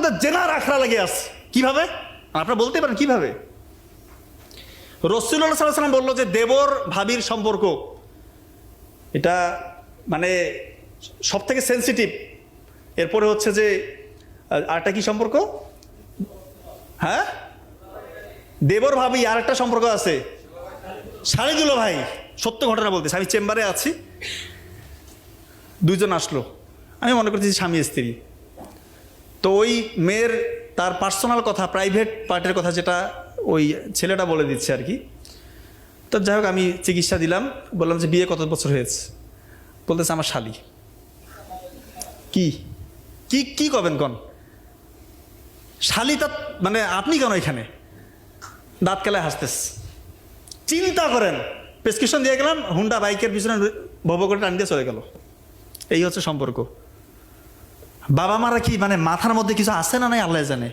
মধ্যে জেনার আখড়া লেগে আছে। কিভাবে আপনারা বলতে পারেন কিভাবে? রাসূলুল্লাহ সাল্লাল্লাহু আলাইহি ওয়াসাল্লাম বললো যে দেবর ভাবির সম্পর্ক এটা মানে সব থেকে সেন্সিটিভ। এরপরে হচ্ছে যে আরেকটা কি সম্পর্ক? হ্যাঁ, দেবর ভাবি আর একটা সম্পর্ক আছে, শালী দুলো ভাই। সত্য ঘটনা বলতেছি, আমি চেম্বারে আছি, দুইজন আসলো, আমি মনে করছি স্বামী স্ত্রী। তো ওই মেয়ের তার পার্সোনাল কথা, প্রাইভেট পার্টের কথা যেটা ওই ছেলেটা বলে দিচ্ছে আর কি। তো যাই হোক, আমি চিকিৎসা দিলাম, বললাম যে বিয়ে কত বছর হয়েছে? বলতেছে আমার শালী। কি কি কি করবেন কন? শালী তা মানে আপনি কেন এখানে? দাঁত কেলায় হাসতেছে। চিন্তা করেন, প্রেসক্রিপশন দিয়ে গেলাম, হুন্ডা বাইকের পিছনে ভব করে টান দিয়ে চলে গেল। এই হচ্ছে সম্পর্ক। বাবা মারা কি মানে মাথার মধ্যে কিছু আছে না নাই আল্লাহ জানে।